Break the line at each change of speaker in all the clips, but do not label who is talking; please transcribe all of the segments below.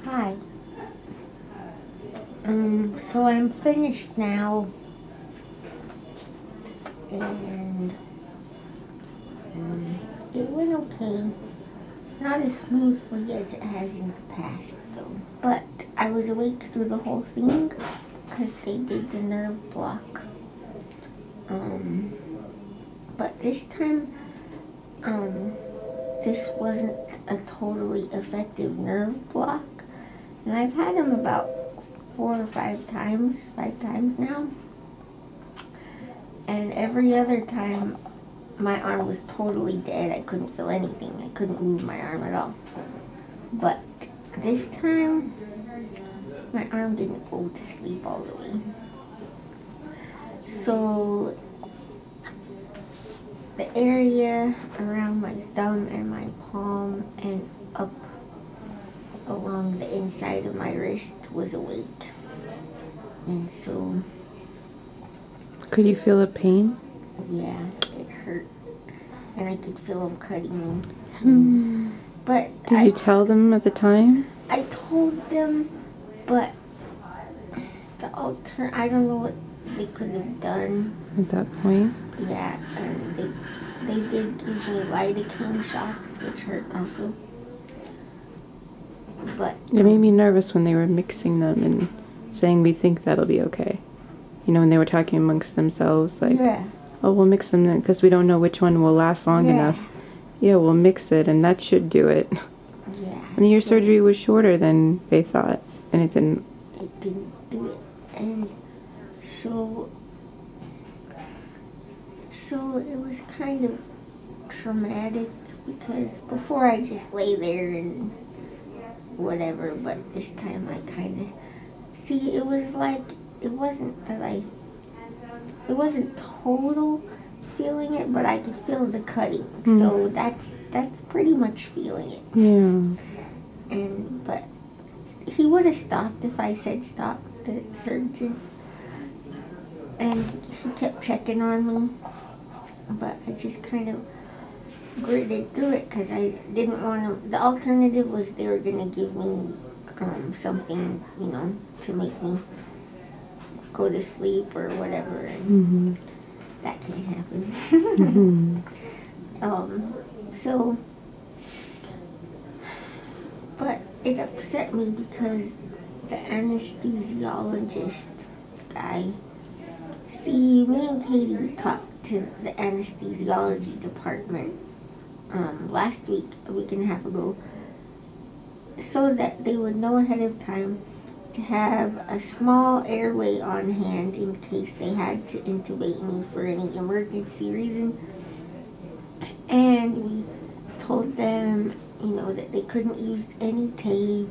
Hi. So I'm finished now, and it went okay. Not as smoothly as it has in the past, though. But I was awake through the whole thing because they did the nerve block. But this time, this wasn't a totally effective nerve block. And I've had them about 4 or 5 times now. And every other time, my arm was totally dead. I couldn't feel anything. I couldn't move my arm at all. But this time, my arm didn't go to sleep all the way. So the area around my thumb and my palm and up along the inside of my wrist was awake. And so...
Could you feel the pain?
Yeah, it hurt. And I could feel them cutting me. But
Did you tell them at the time?
I told them, but I don't know what they could have done.
At that point?
Yeah, and they did give me lidocaine shots, which hurt also. But
It made me nervous when they were mixing them and saying we think that'll be okay. You know, when they were talking amongst themselves, like,
yeah,
oh, we'll mix them because we don't know which one will last long enough. Yeah, we'll mix it and that should do it.
yeah.
And your surgery was shorter than they thought, and it didn't.
It didn't do it, and so it was kind of traumatic because before I just lay there and whatever, but this time I kind of see it was like it wasn't total feeling it, but I could feel the cutting. So that's pretty much feeling it.
Yeah.
But he would have stopped if I said stop, the surgeon. And he kept checking on me, but I just kind of gritted through it because I didn't want to. The alternative was they were going to give me something, you know, to make me go to sleep or whatever, and that can't happen. But it upset me because the anesthesiologist guy, see, me and Katie talked to the anesthesiology department last week, a week and a half ago, so that they would know ahead of time to have a small airway on hand in case they had to intubate me for any emergency reason. And we told them, you know, that they couldn't use any tape,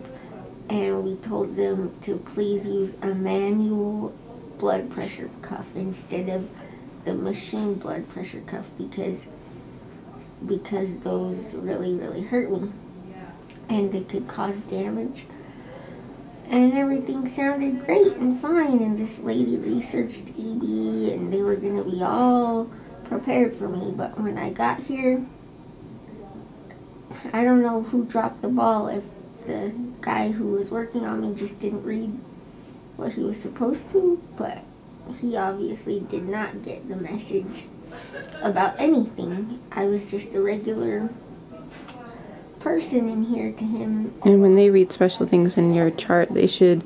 and we told them to please use a manual blood pressure cuff instead of the machine blood pressure cuff because those really, really hurt me and they could cause damage. And everything sounded great and fine, and this lady researched EB and they were going to be all prepared for me. But when I got here, I don't know who dropped the ball, if the guy who was working on me just didn't read what he was supposed to, but he obviously did not get the message about anything. I was just a regular person in here to him.
And when they read special things in your chart, they should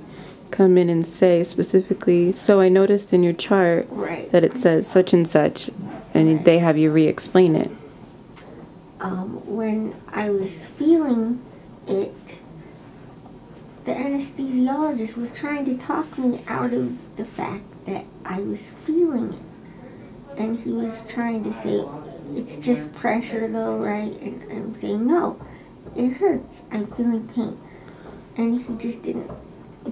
come in and say specifically, so I noticed in your chart that it says such and such, and they have you re-explain it.
When I was feeling it, the anesthesiologist was trying to talk me out of the fact that I was feeling it. And he was trying to say, it's just pressure though, right? And I'm saying, no, it hurts. I'm feeling pain. And he just didn't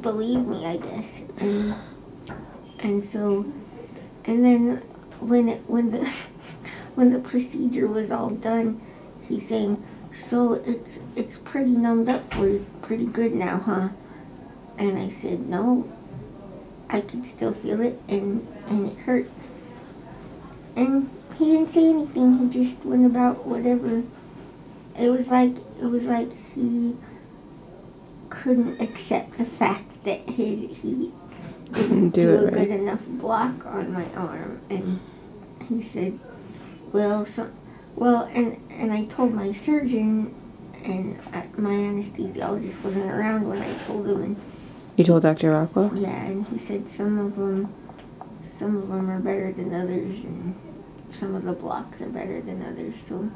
believe me, I guess. And then when the procedure was all done, he's saying, so it's pretty numbed up for you, pretty good now, huh? And I said, no, I could still feel it, and it hurt. And he didn't say anything. He just went about whatever. It was like he couldn't accept the fact that he didn't do a good enough block on my arm, and he said, well, and I told my surgeon, and my anesthesiologist wasn't around when I told him. And
you told Dr. Rockwell?
Yeah, and he said some of them are better than others, and some of the blocks are better than others. So,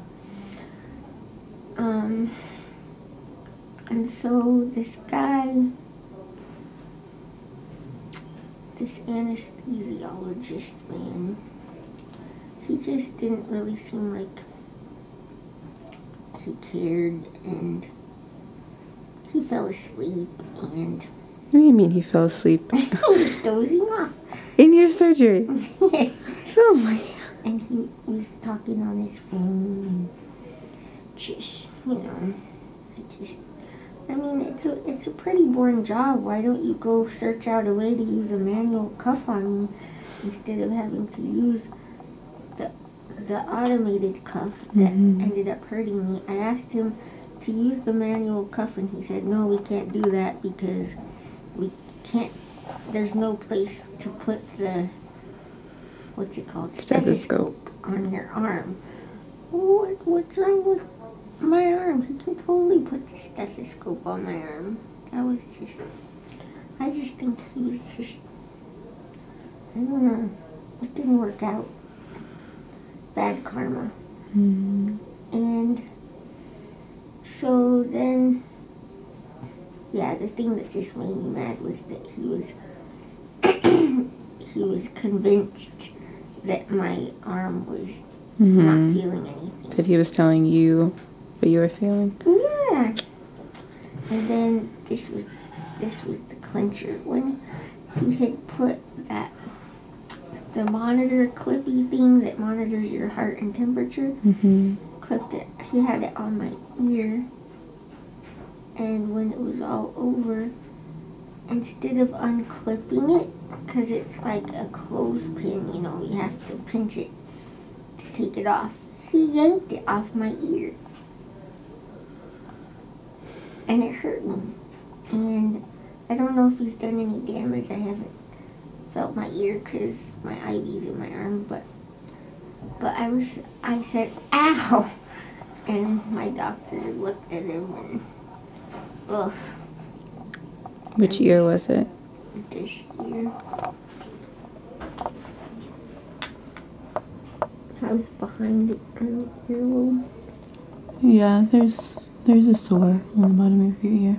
and so this guy, this anesthesiologist man, he just didn't really seem like he cared, and he fell asleep, and...
What do you mean he fell asleep?
He was dozing off.
In your surgery?
Yes.
Oh my God.
And he was talking on his phone, and just, I mean, it's a pretty boring job. Why don't you go search out a way to use a manual cuff on me instead of having to use the automated cuff that ended up hurting me? I asked him to use the manual cuff, and he said, no, we can't do that because we can't, there's no place to put the, what's it called? Stethoscope on your arm. What's wrong with my arm? He can totally put the stethoscope on my arm. That was just, I just think he was just, I don't know, it didn't work out. Bad karma. And so then, yeah, the thing that just made me mad was that he was convinced that my arm was not feeling anything.
That he was telling you what you were feeling?
Yeah. And then this was the clincher. When he had put the monitor clippy thing that monitors your heart and temperature, clipped it. He had it on my ear, and when it was all over, instead of unclipping it, because it's like a clothespin, you have to pinch it to take it off, he yanked it off my ear, and it hurt me. And I don't know if he's done any damage. I haven't felt my ear because my IV's in my arm, but I said, ow! And my doctor looked at him and, ugh.
Which ear was it?
This ear. How's behind the earlobe?
Yeah, there's a sore on the bottom of your ear.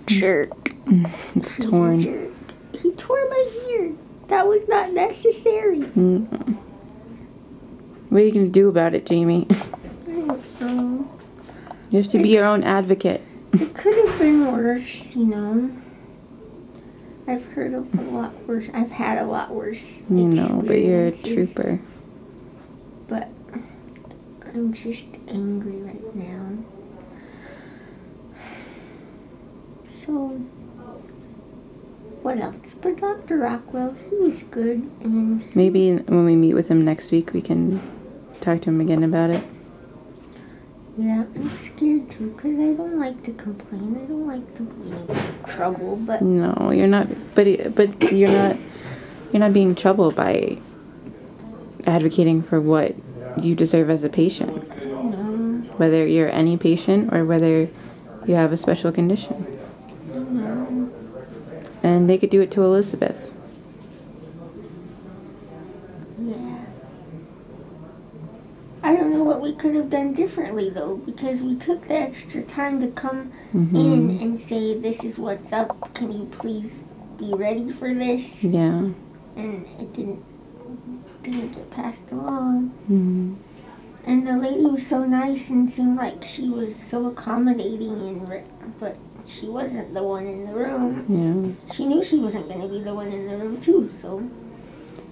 Jerk.
It's torn.
Jerk. He tore my ear. That was not necessary.
What are you going to do about it, Jamie?
I don't know.
You have to be your own advocate.
It could have been worse, I've heard of a lot worse. I've had a lot worse.
But you're a trooper.
But I'm just angry right now. So, what else? But Dr. Rockwell, he was good, and
maybe when we meet with him next week, we can talk to him again about it.
Yeah, I'm scared too, because I don't like to complain. I don't like to be in trouble, but...
No, you're not, but you're not being troubled by advocating for what you deserve as a patient.
No.
Whether you're any patient or whether you have a special condition.
No.
And they could do it to Elizabeth.
Yeah. I don't know what we could have done differently, though, because we took the extra time to come in and say, this is what's up, can you please be ready for this?
Yeah.
And it didn't get passed along. And the lady was so nice and seemed like she was so accommodating, but she wasn't the one in the room.
Yeah.
She knew she wasn't going to be the one in the room, too, so...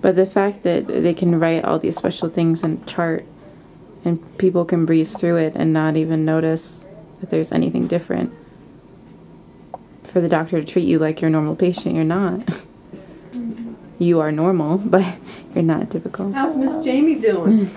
But the fact that they can write all these special things in a chart and people can breeze through it and not even notice that there's anything different. For the doctor to treat you like you're a normal patient, you're not. You are normal, but you're not typical.
How's Miss Jamie doing?